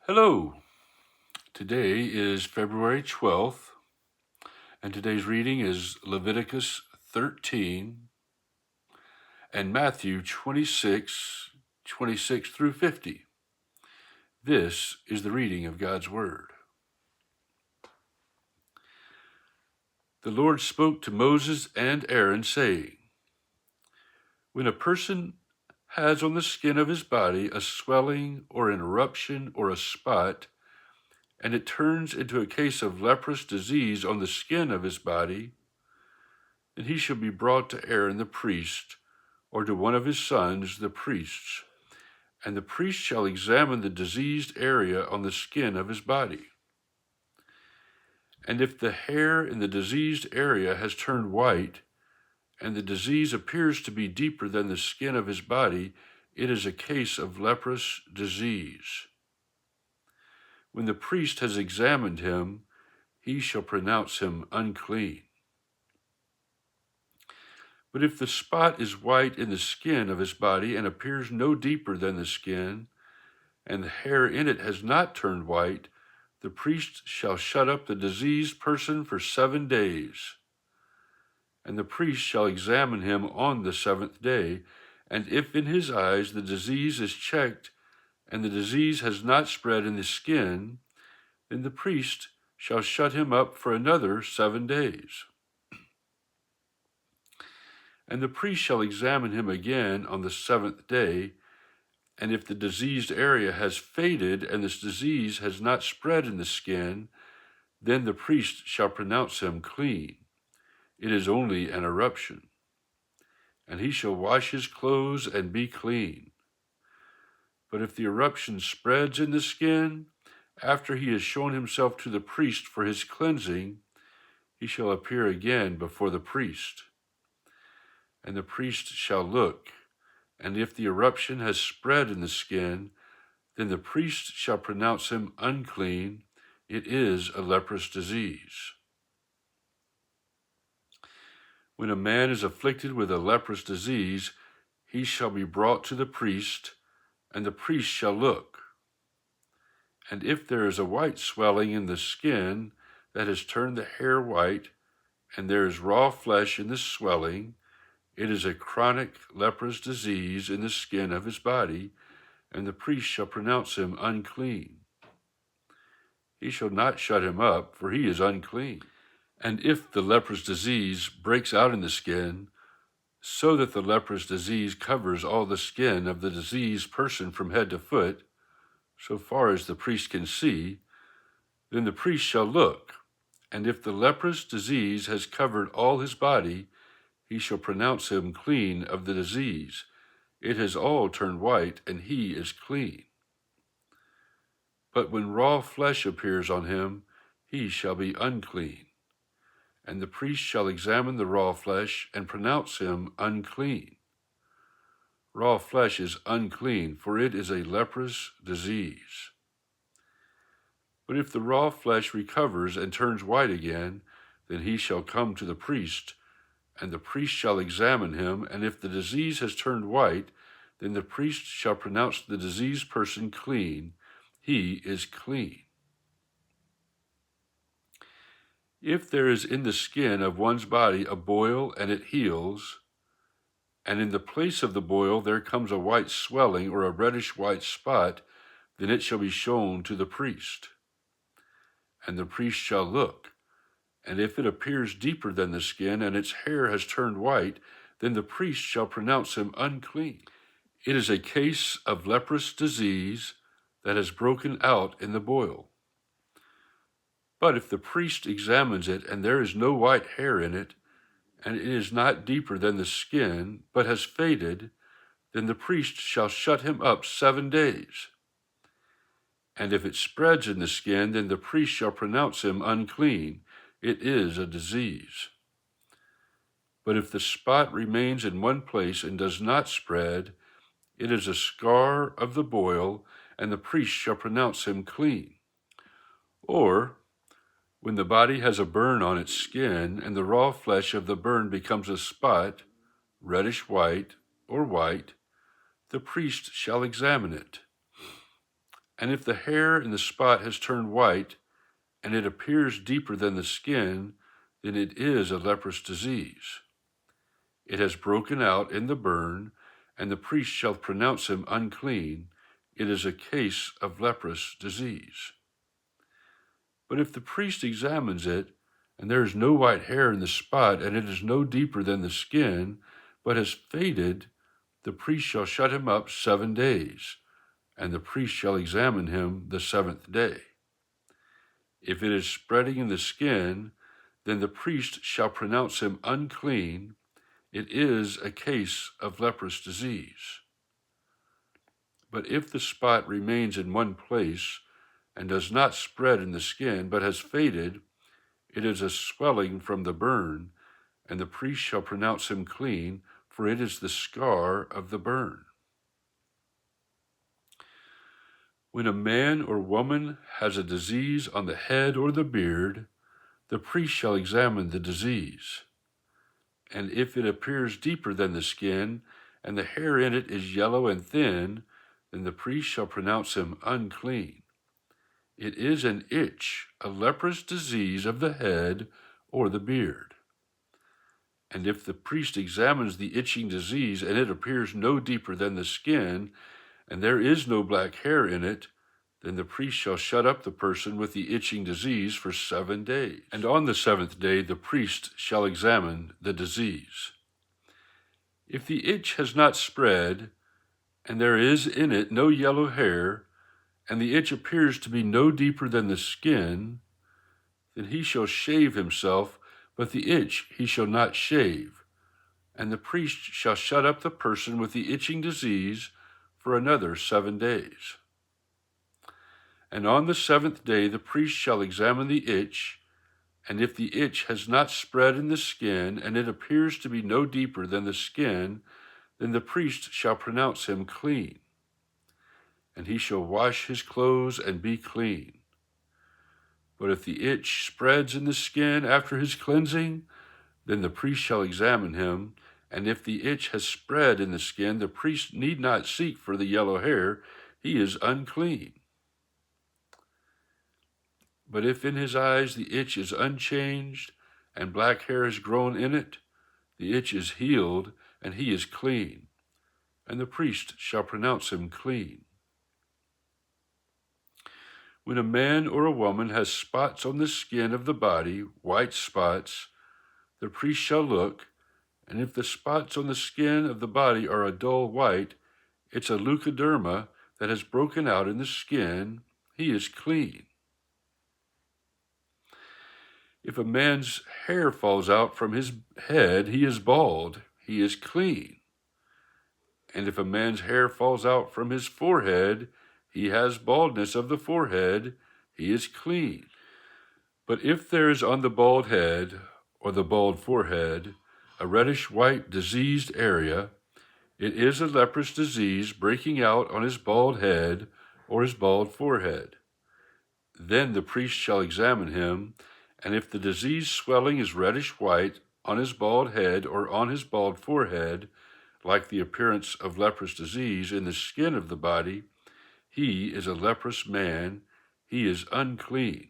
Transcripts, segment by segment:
Hello, today is February 12th, and today's reading is Leviticus 13 and Matthew 26 through 50. This is the reading of God's Word. The Lord spoke to Moses and Aaron, saying, When a person has on the skin of his body a swelling or an eruption or a spot, and it turns into a case of leprous disease on the skin of his body, then he shall be brought to Aaron the priest, or to one of his sons the priests, and the priest shall examine the diseased area on the skin of his body. And if the hair in the diseased area has turned white, and the disease appears to be deeper than the skin of his body, it is a case of leprous disease. When the priest has examined him, he shall pronounce him unclean. But if the spot is white in the skin of his body and appears no deeper than the skin, and the hair in it has not turned white, the priest shall shut up the diseased person for 7 days. And the priest shall examine him on the 7th day, and if in his eyes the disease is checked, and the disease has not spread in the skin, then the priest shall shut him up for another 7 days. And the priest shall examine him again on the 7th day, and if the diseased area has faded and this disease has not spread in the skin, then the priest shall pronounce him clean. It is only an eruption. And he shall wash his clothes and be clean. But if the eruption spreads in the skin, after he has shown himself to the priest for his cleansing, he shall appear again before the priest. And the priest shall look, and if the eruption has spread in the skin, then the priest shall pronounce him unclean. It is a leprous disease. When a man is afflicted with a leprous disease, he shall be brought to the priest, and the priest shall look. And if there is a white swelling in the skin that has turned the hair white, and there is raw flesh in the swelling, it is a chronic leprous disease in the skin of his body, and the priest shall pronounce him unclean. He shall not shut him up, for he is unclean. And if the leprous disease breaks out in the skin, so that the leprous disease covers all the skin of the diseased person from head to foot, so far as the priest can see, then the priest shall look, and if the leprous disease has covered all his body, he shall pronounce him clean of the disease. It has all turned white, and he is clean. But when raw flesh appears on him, he shall be unclean. And the priest shall examine the raw flesh and pronounce him unclean. Raw flesh is unclean, for it is a leprous disease. But if the raw flesh recovers and turns white again, then he shall come to the priest, and the priest shall examine him, and if the disease has turned white, then the priest shall pronounce the diseased person clean. He is clean. If there is in the skin of one's body a boil and it heals, and in the place of the boil there comes a white swelling or a reddish-white spot, then it shall be shown to the priest. And the priest shall look, and if it appears deeper than the skin and its hair has turned white, then the priest shall pronounce him unclean. It is a case of leprous disease that has broken out in the boil. But if the priest examines it and there is no white hair in it, and it is not deeper than the skin, but has faded, then the priest shall shut him up 7 days. And if it spreads in the skin, then the priest shall pronounce him unclean. It is a disease. But if the spot remains in one place and does not spread, it is a scar of the boil, and the priest shall pronounce him clean. Or, when the body has a burn on its skin, and the raw flesh of the burn becomes a spot, reddish-white or white, the priest shall examine it. And if the hair in the spot has turned white, and it appears deeper than the skin, then it is a leprous disease. It has broken out in the burn, and the priest shall pronounce him unclean. It is a case of leprous disease. But if the priest examines it, and there is no white hair in the spot, and it is no deeper than the skin, but has faded, the priest shall shut him up 7 days, and the priest shall examine him the 7th day. If it is spreading in the skin, then the priest shall pronounce him unclean. It is a case of leprous disease. But if the spot remains in one place and does not spread in the skin, but has faded, it is a swelling from the burn, and the priest shall pronounce him clean, for it is the scar of the burn. When a man or woman has a disease on the head or the beard, the priest shall examine the disease. And if it appears deeper than the skin, and the hair in it is yellow and thin, then the priest shall pronounce him unclean. It is an itch, a leprous disease of the head or the beard. And if the priest examines the itching disease, and it appears no deeper than the skin, and there is no black hair in it, then the priest shall shut up the person with the itching disease for 7 days. And on the 7th day the priest shall examine the disease. If the itch has not spread, and there is in it no yellow hair, and the itch appears to be no deeper than the skin, then he shall shave himself, but the itch he shall not shave. And the priest shall shut up the person with the itching disease for another 7 days. And on the 7th day the priest shall examine the itch, and if the itch has not spread in the skin, and it appears to be no deeper than the skin, then the priest shall pronounce him clean. And he shall wash his clothes and be clean. But if the itch spreads in the skin after his cleansing, then the priest shall examine him, and if the itch has spread in the skin, the priest need not seek for the yellow hair, he is unclean. But if in his eyes the itch is unchanged, and black hair has grown in it, the itch is healed, and he is clean, and the priest shall pronounce him clean. When a man or a woman has spots on the skin of the body, white spots, the priest shall look, and if the spots on the skin of the body are a dull white, it's a leukoderma that has broken out in the skin, he is clean. If a man's hair falls out from his head, he is bald, he is clean. And if a man's hair falls out from his forehead, he has baldness of the forehead, he is clean. But if there is on the bald head or the bald forehead a reddish-white diseased area, it is a leprous disease breaking out on his bald head or his bald forehead. Then the priest shall examine him, and if the diseased swelling is reddish-white on his bald head or on his bald forehead, like the appearance of leprous disease in the skin of the body, he is a leprous man, he is unclean.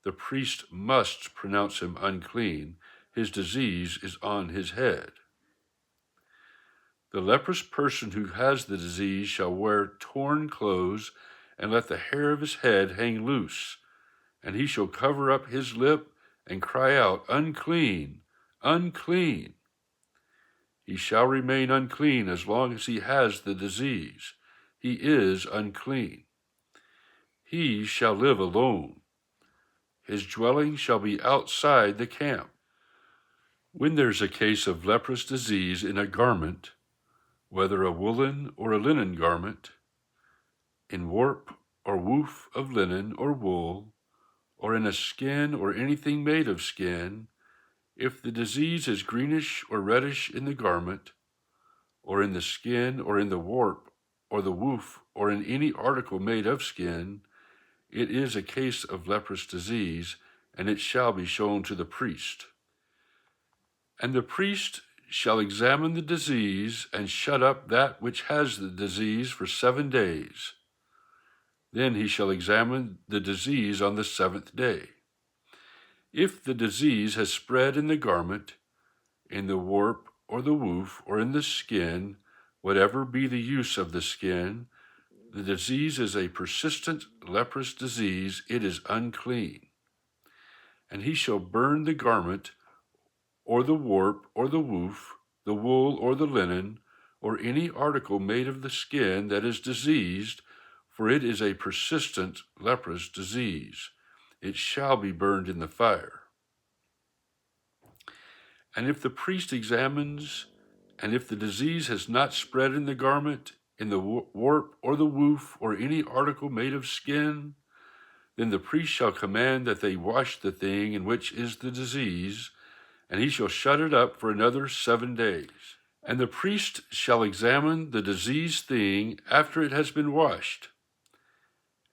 The priest must pronounce him unclean. His disease is on his head. The leprous person who has the disease shall wear torn clothes and let the hair of his head hang loose, and he shall cover up his lip and cry out, "Unclean, unclean." He shall remain unclean as long as he has the disease. He is unclean. He shall live alone. His dwelling shall be outside the camp. When there's a case of leprous disease in a garment, whether a woolen or a linen garment, in warp or woof of linen or wool, or in a skin or anything made of skin, if the disease is greenish or reddish in the garment, or in the skin, or in the warp, or the woof, or in any article made of skin, it is a case of leprous disease, and it shall be shown to the priest. And the priest shall examine the disease and shut up that which has the disease for 7 days. Then he shall examine the disease on the seventh day. If the disease has spread in the garment, in the warp or the woof, or in the skin, whatever be the use of the skin, the disease is a persistent leprous disease, it is unclean. And he shall burn the garment, or the warp, or the woof, the wool, or the linen, or any article made of the skin that is diseased, for it is a persistent leprous disease. It shall be burned in the fire. And if the priest examines, and if the disease has not spread in the garment, in the warp, or the woof, or any article made of skin, then the priest shall command that they wash the thing in which is the disease, and he shall shut it up for another 7 days. And the priest shall examine the diseased thing after it has been washed.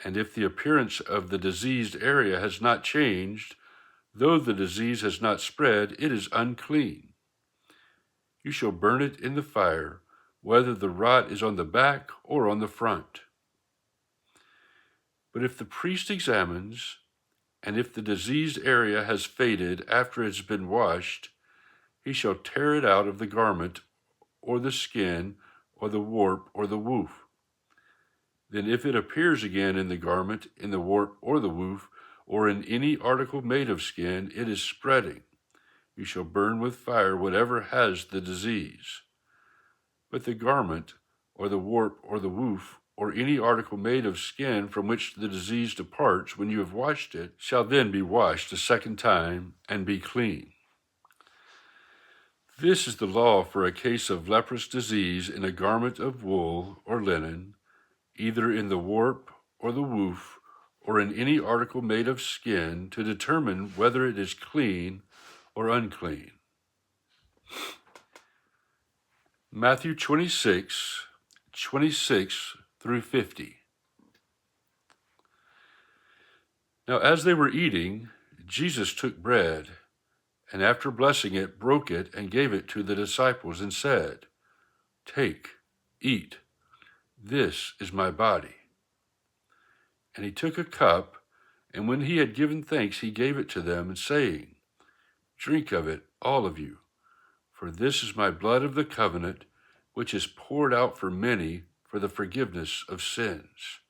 And if the appearance of the diseased area has not changed, though the disease has not spread, it is unclean. You shall burn it in the fire, whether the rot is on the back or on the front. But if the priest examines, and if the diseased area has faded after it has been washed, he shall tear it out of the garment, or the skin, or the warp, or the woof. Then if it appears again in the garment, in the warp, or the woof, or in any article made of skin, it is spreading. You shall burn with fire whatever has the disease. But the garment, or the warp, or the woof, or any article made of skin from which the disease departs when you have washed it, shall then be washed a second time and be clean. This is the law for a case of leprous disease in a garment of wool or linen, either in the warp or the woof, or in any article made of skin, to determine whether it is clean or unclean. Matthew 26, 26 through 50. Now as they were eating, Jesus took bread, and after blessing it, broke it and gave it to the disciples and said, "Take, eat, this is my body." And he took a cup, and when he had given thanks, he gave it to them, and saying, "Drink of it, all of you, for this is my blood of the covenant, which is poured out for many for the forgiveness of sins.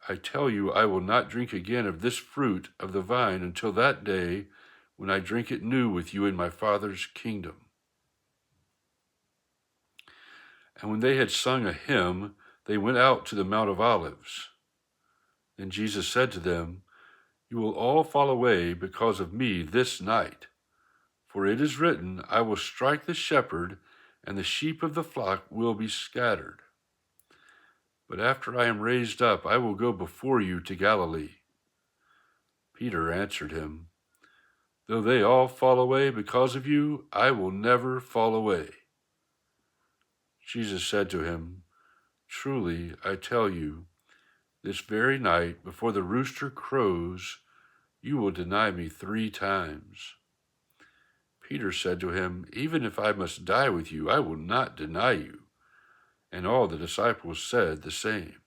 I tell you, I will not drink again of this fruit of the vine until that day when I drink it new with you in my Father's kingdom." And when they had sung a hymn, they went out to the Mount of Olives. Then Jesus said to them, "You will all fall away because of me this night. For it is written, I will strike the shepherd, and the sheep of the flock will be scattered. But after I am raised up, I will go before you to Galilee." Peter answered him, "Though they all fall away because of you, I will never fall away." Jesus said to him, "Truly, I tell you, this very night, before the rooster crows, you will deny me 3 times. Peter said to him, "Even if I must die with you, I will not deny you." And all the disciples said the same.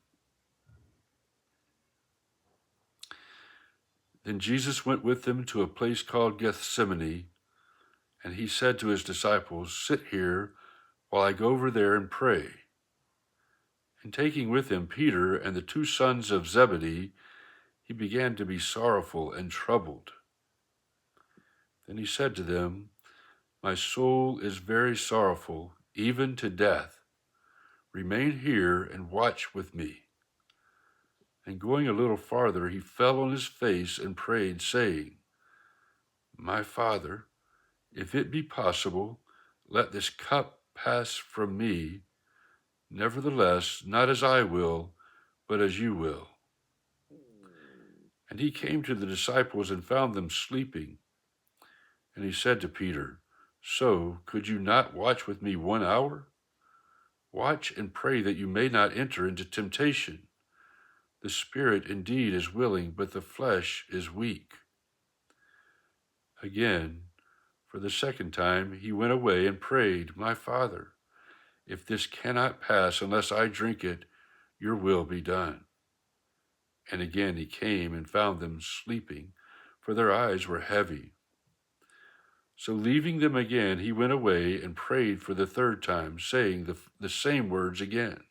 Then Jesus went with them to a place called Gethsemane, and he said to his disciples, "Sit here while I go over there and pray." And taking with him Peter and the 2 sons of Zebedee, he began to be sorrowful and troubled. Then he said to them, "My soul is very sorrowful, even to death. Remain here and watch with me." And going a little farther, he fell on his face and prayed, saying, "My Father, if it be possible, let this cup pass from me. Nevertheless, not as I will, but as you will." And he came to the disciples and found them sleeping. And he said to Peter, "So could you not watch with me 1 hour? Watch and pray that you may not enter into temptation. The spirit indeed is willing, but the flesh is weak." Again, for the 2nd time, he went away and prayed, "My Father, if this cannot pass unless I drink it, your will be done." And again he came and found them sleeping, for their eyes were heavy. So leaving them again, he went away and prayed for the third time, saying the same words again.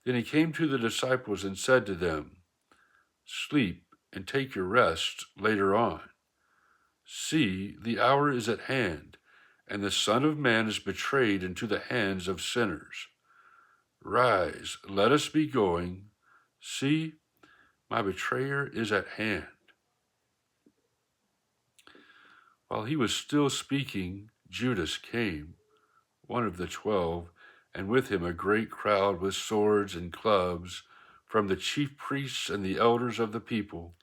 Then he came to the disciples and said to them, "Sleep and take your rest later on. See, the hour is at hand, and the Son of Man is betrayed into the hands of sinners. Rise, let us be going. See, my betrayer is at hand." While he was still speaking, Judas came, one of the 12, and with him a great crowd with swords and clubs from the chief priests and the elders of the people.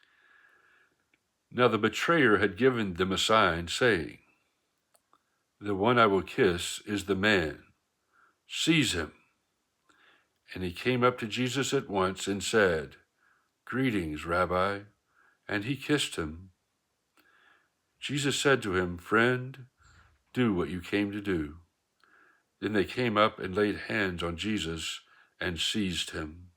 Now the betrayer had given them a sign, saying, "The one I will kiss is the man. Seize him." And he came up to Jesus at once and said, "Greetings, Rabbi," and he kissed him. Jesus said to him, "Friend, do what you came to do." Then they came up and laid hands on Jesus and seized him.